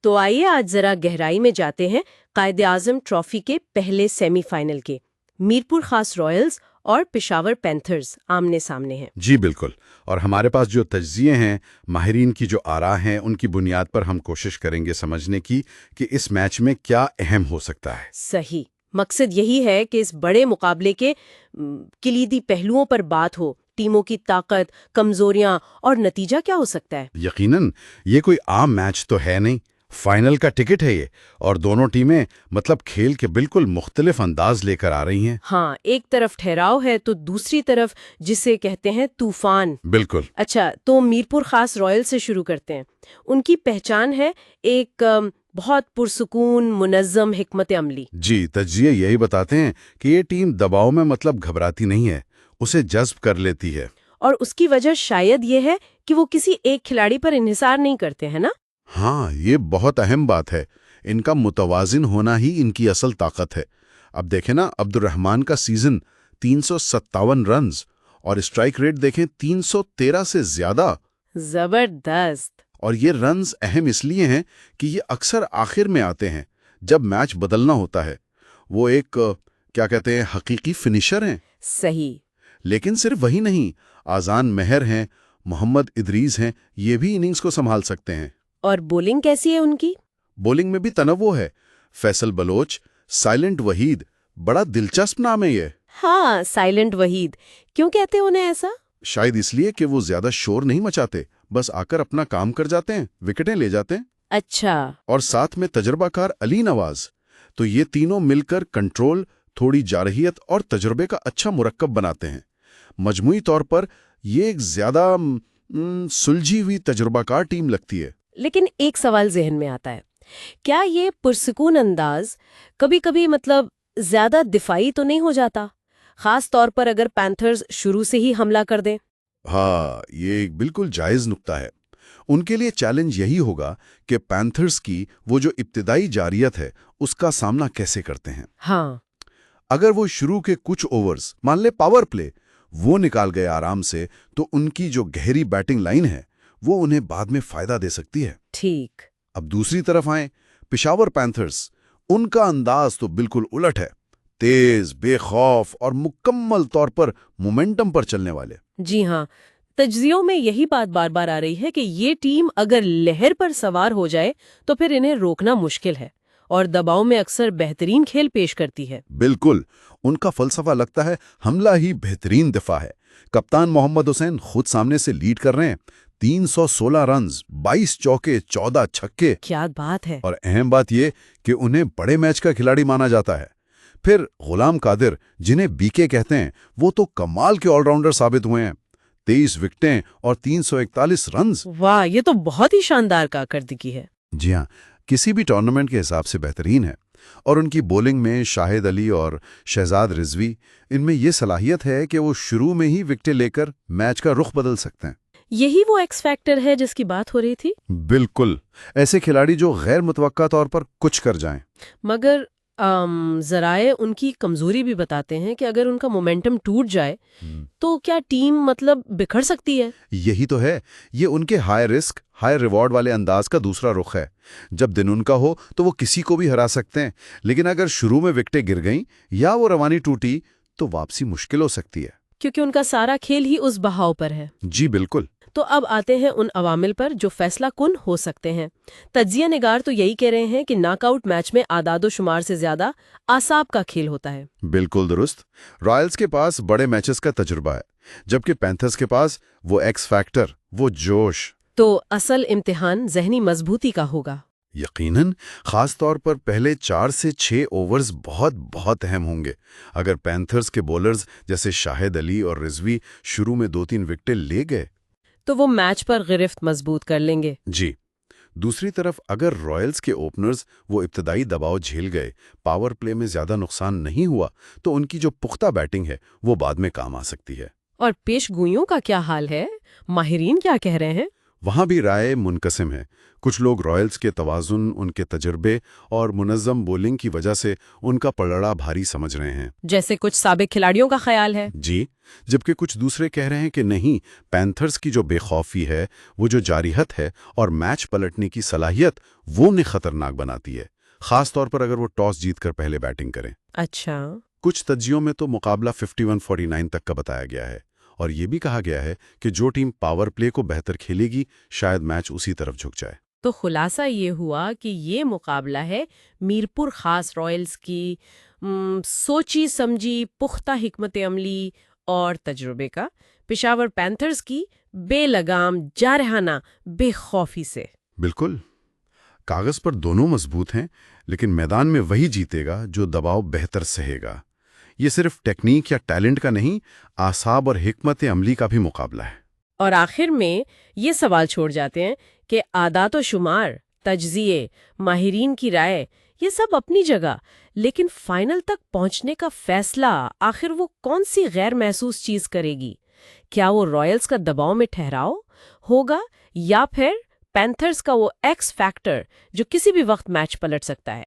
تو آئیے آج ذرا گہرائی میں جاتے ہیں قائد اعظم ٹرافی کے پہلے سیمی فائنل کے۔ میرپور خاص رائلز اور پشاور پینتھرز آمنے سامنے ہیں۔ جی بالکل، اور ہمارے پاس جو تجزیے ہیں، ماہرین کی جو آراء ہیں، ان کی بنیاد پر ہم کوشش کریں گے سمجھنے کی کہ اس میچ میں کیا اہم ہو سکتا ہے۔ صحیح، مقصد یہی ہے کہ اس بڑے مقابلے کے کلیدی پہلوؤں پر بات ہو، ٹیموں کی طاقت، کمزوریاں اور نتیجہ کیا ہو سکتا ہے۔ یقیناً یہ کوئی عام میچ تو ہے نہیں، فائنل کا ٹکٹ ہے یہ، اور دونوں ٹیمیں کھیل کے بالکل مختلف انداز لے کر آ رہی ہیں۔ ہاں، ایک طرف ٹھہراؤ ہے تو دوسری طرف جسے کہتے ہیں طوفان۔ بالکل۔ اچھا، تو میرپور خاص رائل سے شروع کرتے ہیں۔ ان کی پہچان ہے ایک بہت پرسکون منظم حکمت عملی۔ جی، تجزیے یہی بتاتے ہیں کہ یہ ٹیم دباؤ میں گھبراتی نہیں ہے، اسے جذب کر لیتی ہے۔ اور اس کی وجہ شاید یہ ہے کہ وہ کسی ایک کھلاڑی پر انحصار نہیں کرتے ہیں نا۔ ہاں، یہ بہت اہم بات ہے، ان کا متوازن ہونا ہی ان کی اصل طاقت ہے۔ اب دیکھیں نا، عبد الرحمن کا سیزن 357 رنز اور اسٹرائک ریٹ دیکھیں 313 سے زیادہ۔ زبردست۔ اور یہ رنز اہم اس لیے ہیں کہ یہ اکثر آخر میں آتے ہیں جب میچ بدلنا ہوتا ہے۔ وہ ایک حقیقی فنیشر ہیں۔ صحیح۔ لیکن صرف وہی نہیں، آذان مہر ہیں، محمد ادریس ہیں، یہ بھی اننگز کو سنبھال سکتے ہیں۔ اور بولنگ کیسی ہے ان کی؟ بولنگ میں بھی تنوع ہے۔ فیصل بلوچ، سائلنٹ وحید، بڑا دلچسپ نام ہے یہ۔ ہاں، سائلنٹ وحید، کیوں کہتے ہیں انہیں ایسا؟ شاید اس لیے کہ وہ زیادہ شور نہیں مچاتے، بس آ کر اپنا کام کر جاتے ہیں، وکٹیں لے جاتے ہیں۔ اچھا۔ اور ساتھ میں تجربہ کار علی نواز، تو یہ تینوں مل کر کنٹرول، تھوڑی جارحیت اور تجربے کا اچھا مرکب بناتے ہیں۔ مجموعی طور پر یہ ایک زیادہ سلجھی ہوئی تجربہ کار ٹیم لگتی ہے۔ لیکن ایک سوال ذہن میں آتا ہے، کیا یہ پرسکون انداز کبھی کبھی زیادہ دفاعی تو نہیں ہو جاتا، خاص طور پر اگر پینتھرز شروع سے ہی حملہ کر دیں؟ ہاں، یہ ایک بالکل جائز نکتہ ہے۔ ان کے لیے چیلنج یہی ہوگا کہ پینتھرز کی وہ جو ابتدائی جارحیت ہے اس کا سامنا کیسے کرتے ہیں۔ ہاں، اگر وہ شروع کے کچھ اوورز، مان لے پاور پلے، وہ نکال گئے آرام سے، تو ان کی جو گہری بیٹنگ لائن ہے وہ انہیں بعد میں فائدہ دے سکتی ہے۔ ٹھیک۔ اب دوسری طرف آئیں، پشاور پینتھرز، ان کا انداز تو بالکل الٹ ہے، تیز، بے خوف اور مکمل طور پر مومنٹم پر چلنے والے۔ جی ہاں، تجزیوں میں یہی بات بار بار آ رہی ہے کہ یہ ٹیم اگر لہر پر سوار ہو جائے تو پھر انہیں روکنا مشکل ہے، اور دباؤ میں اکثر بہترین کھیل پیش کرتی ہے۔ بالکل، ان کا فلسفہ لگتا ہے حملہ ہی بہترین دفاع ہے۔ کپتان محمد حسین خود سامنے سے لیڈ کر رہے ہیں، 316 رنز، 22 چوکے، 14 چھکے۔ کیا بات ہے! اور اہم بات یہ کہ انہیں بڑے میچ کا کھلاڑی مانا جاتا ہے۔ پھر غلام قادر، جنہیں بی کے کہتے ہیں، وہ تو کمال کے آل راؤنڈر ثابت ہوئے ہیں، 23 وکٹیں اور 341 رنز۔ واہ، یہ تو بہت ہی شاندار کارکردگی ہے۔ جی ہاں، کسی بھی ٹورنامنٹ کے حساب سے بہترین ہے۔ اور ان کی بولنگ میں شاہد علی اور شہزاد رضوی، ان میں یہ صلاحیت ہے کہ وہ شروع میں ہی وکٹیں لے کر میچ کا رخ بدل سکتے ہیں۔ یہی وہ ایکس فیکٹر ہے جس کی بات ہو رہی تھی؟ بالکل، ایسے کھلاڑی جو غیر متوقع طور پر کچھ کر جائیں۔ مگر ذرائع ان کی کمزوری بھی بتاتے ہیں کہ اگر ان کا مومنٹم ٹوٹ جائے تو کیا ٹیم بکھر سکتی ہے؟ یہی تو ہے، یہ ان کے ہائی رسک ہائی ریوارڈ والے انداز کا دوسرا رخ ہے۔ جب دن ان کا ہو تو وہ کسی کو بھی ہرا سکتے ہیں، لیکن اگر شروع میں وکٹیں گر گئیں یا وہ روانی ٹوٹی تو واپسی مشکل ہو سکتی ہے، کیونکہ ان کا سارا کھیل ہی اس بہاؤ پر ہے۔ جی بالکل۔ تو اب آتے ہیں ان عوامل پر جو فیصلہ کن ہو سکتے ہیں۔ تجزیہ نگار تو یہی کہہ رہے ہیں کہ ناک آؤٹ میچ میں اعداد و شمار سے زیادہ اعصاب کا کھیل ہوتا ہے۔ بالکل درست۔ رائلز کے پاس بڑے میچز کا تجربہ ہے، جبکہ پینتھرز کے پاس وہ ایکس فیکٹر، وہ جوش۔ تو اصل امتحان ذہنی مضبوطی کا ہوگا۔ یقیناً، خاص طور پر پہلے 4 سے 6 اوورز بہت اہم ہوں گے۔ اگر پینتھرز کے بولرز جیسے شاہد علی اور رضوی شروع میں 2-3 وکٹیں لے گئے تو وہ میچ پر گرفت مضبوط کر لیں گے۔ جی۔ دوسری طرف اگر رائلز کے اوپنرز وہ ابتدائی دباؤ جھیل گئے، پاور پلے میں زیادہ نقصان نہیں ہوا، تو ان کی جو پختہ بیٹنگ ہے وہ بعد میں کام آ سکتی ہے۔ اور پیش گوئیوں کا کیا حال ہے؟ ماہرین کیا کہہ رہے ہیں؟ وہاں بھی رائے منقسم ہے۔ کچھ لوگ رائلز کے توازن، ان کے تجربے اور منظم بولنگ کی وجہ سے ان کا پلڑا بھاری سمجھ رہے ہیں۔ جیسے کچھ سابق کھلاڑیوں کا خیال ہے۔ جی، جبکہ کچھ دوسرے کہہ رہے ہیں کہ نہیں، پینتھرز کی جو بے خوفی ہے، وہ جو جارحیت ہے اور میچ پلٹنے کی صلاحیت، وہ انہیں خطرناک بناتی ہے، خاص طور پر اگر وہ ٹاس جیت کر پہلے بیٹنگ کریں۔ اچھا۔ کچھ تجزیوں میں تو مقابلہ 51-49 تک کا بتایا گیا ہے، اور یہ بھی کہا گیا ہے کہ جو ٹیم پاور پلے کو بہتر کھیلے گی شاید میچ اسی طرف جھک جائے۔ تو خلاصہ یہ ہوا کہ یہ مقابلہ ہے میرپور خاص رائلز کی سوچی سمجھی پختہ حکمت عملی اور تجربے کا، پشاور پینتھرز کی بے لگام جارحانہ بے خوفی سے۔ بالکل، کاغذ پر دونوں مضبوط ہیں، لیکن میدان میں وہی جیتے گا جو دباؤ بہتر سہے گا۔ یہ صرف ٹیکنیک یا ٹیلنٹ کا نہیں، اعصاب اور حکمت عملی کا بھی مقابلہ ہے۔ اور آخر میں یہ سوال چھوڑ جاتے ہیں کہ اعداد و شمار، تجزیے، ماہرین کی رائے، یہ سب اپنی جگہ، لیکن فائنل تک پہنچنے کا فیصلہ آخر وہ کون سی غیر محسوس چیز کرے گی؟ کیا وہ رائلز کا دباؤ میں ٹھہراؤ ہوگا، یا پھر پینتھرز کا وہ ایکس فیکٹر جو کسی بھی وقت میچ پلٹ سکتا ہے؟